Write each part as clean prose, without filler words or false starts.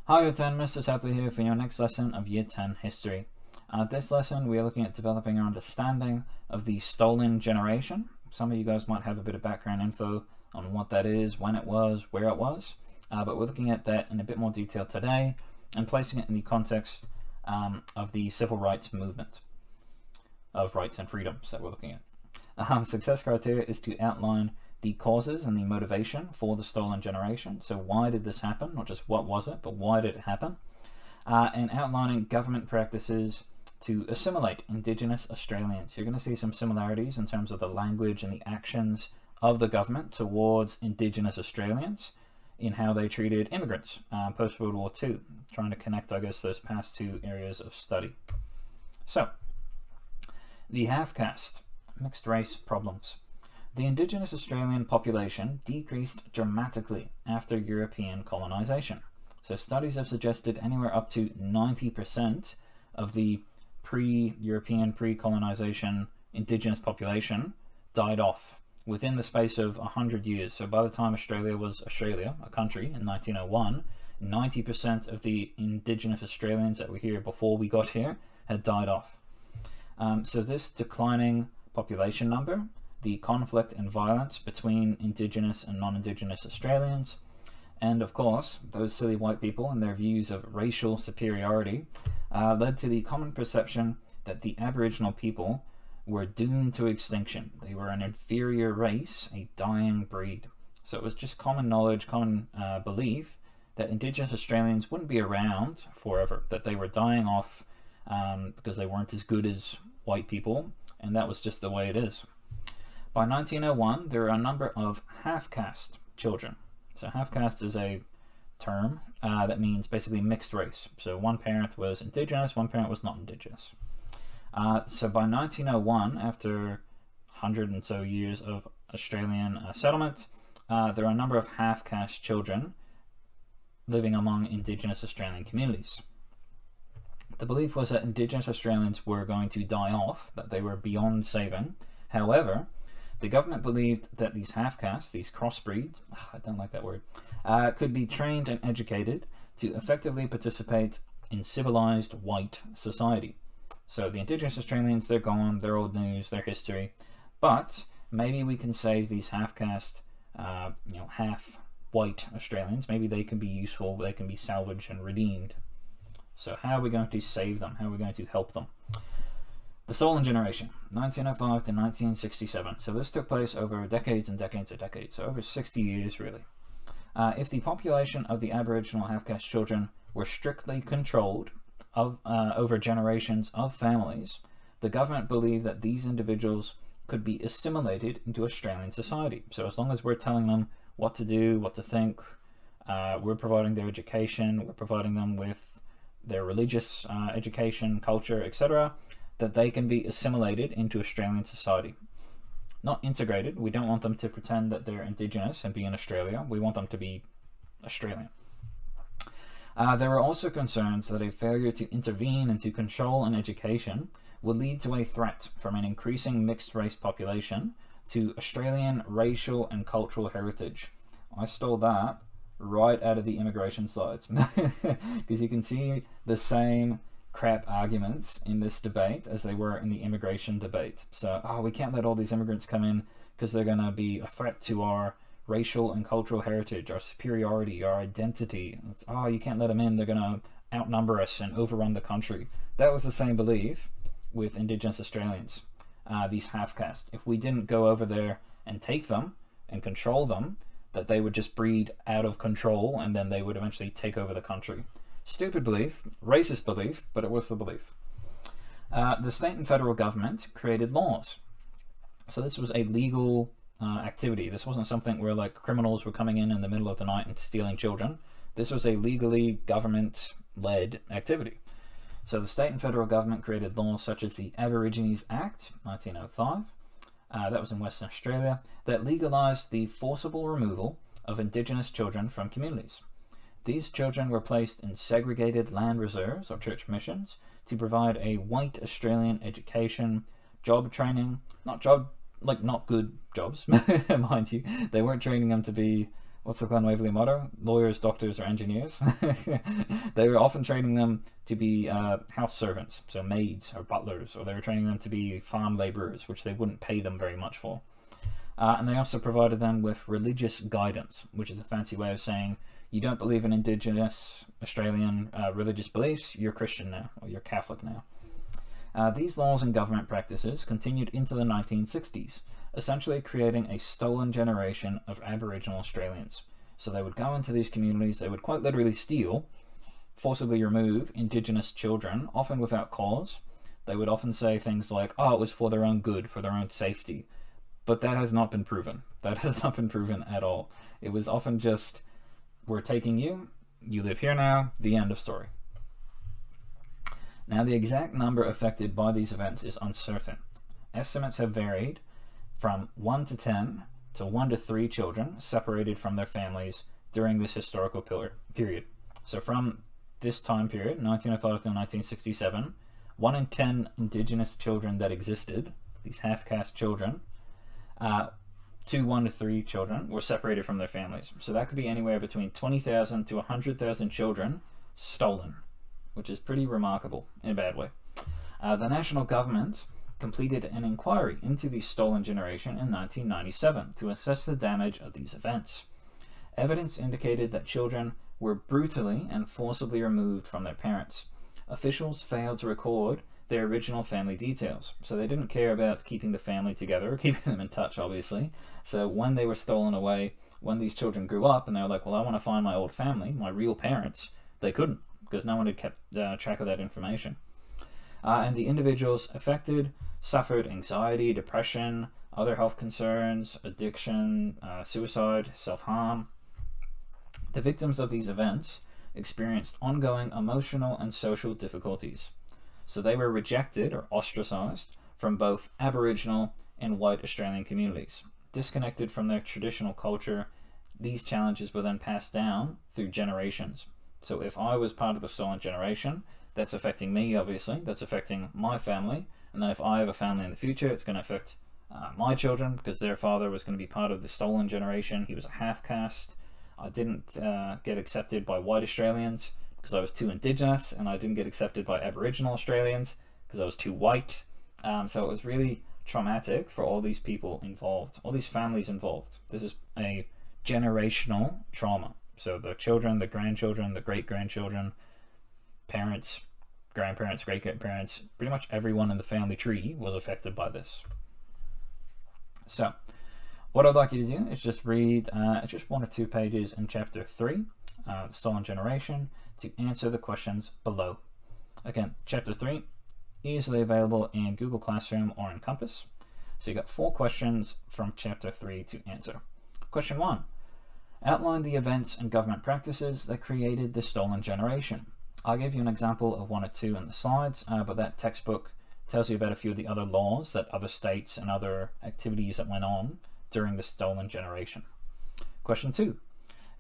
Hi Year 10, Mr. Tapley here for your next lesson of Year 10 History. This lesson we are looking at developing our understanding of the stolen generation. Some of you guys might have a bit of background info on what that is, when it was, where it was, but we're looking at that in a bit more detail today and placing it in the context of the civil rights movement of rights and freedoms that we're looking at. Success criteria is to outline the causes and the motivation for the stolen generation. So why did this happen? Not just what was it, but why did it happen? And outlining government practices to assimilate Indigenous Australians. You're going to see some similarities in terms of the language and the actions of the government towards Indigenous Australians in how they treated immigrants post-World War II, trying to connect, I guess, those past two areas of study. So, the half-caste, mixed race problems. The Indigenous Australian population decreased dramatically after European colonisation. So studies have suggested anywhere up to 90% of the pre-European, pre-colonisation Indigenous population died off within the space of 100 years. So by the time Australia was Australia, a country, in 1901, 90% of the Indigenous Australians that were here before we got here had died off. So this declining population number, the conflict and violence between Indigenous and non-Indigenous Australians, and of course those silly white people and their views of racial superiority led to the common perception that the Aboriginal people were doomed to extinction. They were an inferior race, a dying breed. So it was just common knowledge, common belief that Indigenous Australians wouldn't be around forever, that they were dying off because they weren't as good as white people, and that was just the way it is. By 1901, there are a number of half-caste children. So half-caste is a term that means basically mixed race. So one parent was Indigenous, one parent was not Indigenous. So by 1901, after 100 and so years of Australian settlement, there are a number of half-caste children living among Indigenous Australian communities. The belief was that Indigenous Australians were going to die off, that they were beyond saving. However, the government believed that these half-castes, these crossbreeds, I don't like that word, could be trained and educated to effectively participate in civilized white society. So the Indigenous Australians, they're gone, they're old news, they're history, but maybe we can save these half-caste, half-white Australians. Maybe they can be useful, they can be salvaged and redeemed. So how are we going to save them? How are we going to help them? The stolen generation, 1905 to 1967. So this took place over decades and decades and decades, so over 60 years really. If the population of the Aboriginal half-caste children were strictly controlled over generations of families, the government believed that these individuals could be assimilated into Australian society. So as long as we're telling them what to do, what to think, we're providing their education, we're providing them with their religious education, culture, etc., that they can be assimilated into Australian society. Not integrated. We don't want them to pretend that they're Indigenous and be in Australia. We want them to be Australian. There were also concerns that a failure to intervene and to control an education would lead to a threat from an increasing mixed race population to Australian racial and cultural heritage. I stole that right out of the immigration slides because you can see the same crap arguments in this debate as they were in the immigration debate. So, we can't let all these immigrants come in because they're going to be a threat to our racial and cultural heritage, our superiority, our identity. You can't let them in, they're going to outnumber us and overrun the country. That was the same belief with Indigenous Australians, these half-caste. If we didn't go over there and take them and control them, that they would just breed out of control and then they would eventually take over the country. Stupid belief, racist belief, but it was the belief. The state and federal government created laws. So this was a legal activity. This wasn't something where like criminals were coming in the middle of the night and stealing children. This was a legally government-led activity. So the state and federal government created laws such as the Aborigines Act, 1905, that was in Western Australia, that legalized the forcible removal of Indigenous children from communities. These children were placed in segregated land reserves or church missions to provide a white Australian education, job training, not good jobs, mind you. They weren't training them to be What's the Glen Waverley motto? Lawyers, doctors, or engineers. They were often training them to be house servants, so maids or butlers, or they were training them to be farm labourers, which they wouldn't pay them very much for. And they also provided them with religious guidance, which is a fancy way of saying you don't believe in Indigenous Australian religious beliefs, you're Christian now, or you're Catholic now. These laws and government practices continued into the 1960s, essentially creating a stolen generation of Aboriginal Australians. So they would go into these communities, they would quite literally steal, forcibly remove Indigenous children, often without cause. They would often say things like, oh, it was for their own good, for their own safety. But that has not been proven. That has not been proven at all. It was often just, we're taking you, you live here now, the end of story. Now, the exact number affected by these events is uncertain. Estimates have varied from 1 to 10 to 1 to 3 children separated from their families during this historical period. So from this time period, 1905 to 1967, 1 in 10 Indigenous children that existed, these half-caste children, 1 to 3 children were separated from their families. So that could be anywhere between 20,000 to 100,000 children stolen, which is pretty remarkable in a bad way. The national government completed an inquiry into the stolen generation in 1997 to assess the damage of these events. Evidence indicated that children were brutally and forcibly removed from their parents. Officials failed to record their original family details, so they didn't care about keeping the family together or keeping them in touch, obviously. So when they were stolen away, when these children grew up and they were like, well, I want to find my old family, my real parents, they couldn't, because no one had kept track of that information. And the individuals affected suffered anxiety, depression, other health concerns, addiction, suicide, self-harm. The victims of these events experienced ongoing emotional and social difficulties. So they were rejected or ostracized from both Aboriginal and white Australian communities. Disconnected from their traditional culture, these challenges were then passed down through generations. So if I was part of the stolen generation, that's affecting me, obviously, that's affecting my family, and then if I have a family in the future, it's going to affect my children, because their father was going to be part of the stolen generation. He was a half-caste. I didn't get accepted by white Australians because I was too Indigenous, and I didn't get accepted by Aboriginal Australians because I was too white. So it was really traumatic for all these people involved, all these families involved. This is a generational trauma. So the children, the grandchildren, the great-grandchildren, parents, grandparents, great-grandparents, pretty much everyone in the family tree was affected by this. So what I'd like you to do is just read just 1 or 2 pages in chapter 3, the Stolen Generation, to answer the questions below. Again, chapter 3, easily available in Google Classroom or in Compass. So you got 4 questions from chapter 3 to answer. Question 1. Outline the events and government practices that created the stolen generation. I'll give you an example of 1 or 2 in the slides, but that textbook tells you about a few of the other laws that other states and other activities that went on during the stolen generation. Question 2.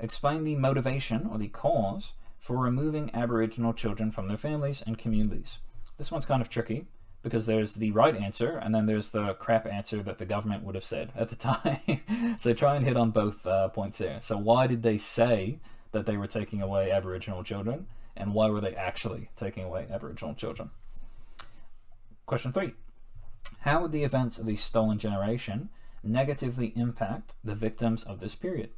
Explain the motivation or the cause for removing Aboriginal children from their families and communities. This one's kind of tricky because there's the right answer and then there's the crap answer that the government would have said at the time. So try and hit on both points there. So why did they say that they were taking away Aboriginal children, and why were they actually taking away Aboriginal children? Question 3. How would the events of the stolen generation negatively impact the victims of this period?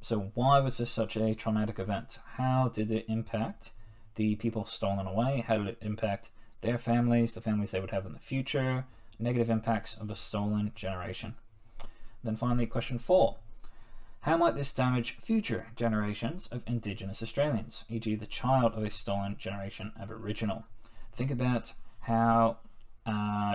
So why was this such a traumatic event? How did it impact the people stolen away? How did it impact their families, the families they would have in the future? Negative impacts of the stolen generation. Then finally, question 4. How might this damage future generations of Indigenous Australians, e.g. the child of a stolen generation Aboriginal? Think about how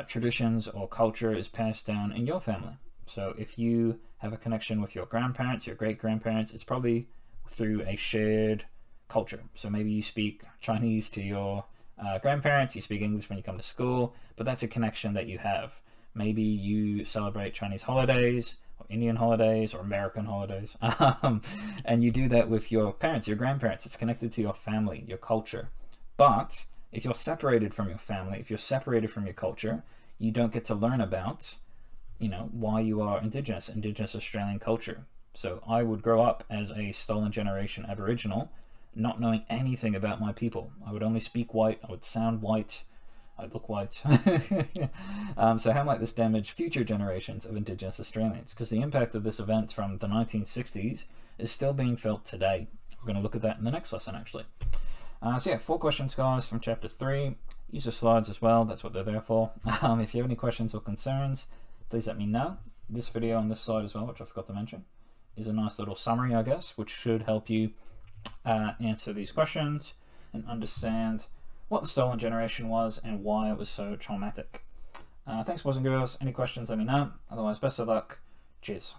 traditions or culture is passed down in your family. So if you have a connection with your grandparents, your great-grandparents, it's probably through a shared culture. So maybe you speak Chinese to your grandparents, you speak English when you come to school, but that's a connection that you have. Maybe you celebrate Chinese holidays, or Indian holidays, or American holidays, and you do that with your parents, your grandparents. It's connected to your family, your culture. But if you're separated from your family, if you're separated from your culture, you don't get to learn about, you know, why you are Indigenous Australian culture. So I would grow up as a stolen generation Aboriginal, not knowing anything about my people. I would only speak white, I would sound white, I'd look white. So how might this damage future generations of Indigenous Australians? Because the impact of this event from the 1960s is still being felt today. We're going to look at that in the next lesson, actually. So yeah, 4 questions, guys, from chapter 3. Use the slides as well, that's what they're there for. If you have any questions or concerns, please let me know. This video on this side as well, which I forgot to mention, is a nice little summary, I guess, which should help you answer these questions and understand what the stolen generation was and why it was so traumatic. Thanks, boys and girls. Any questions, let me know. Otherwise, best of luck. Cheers.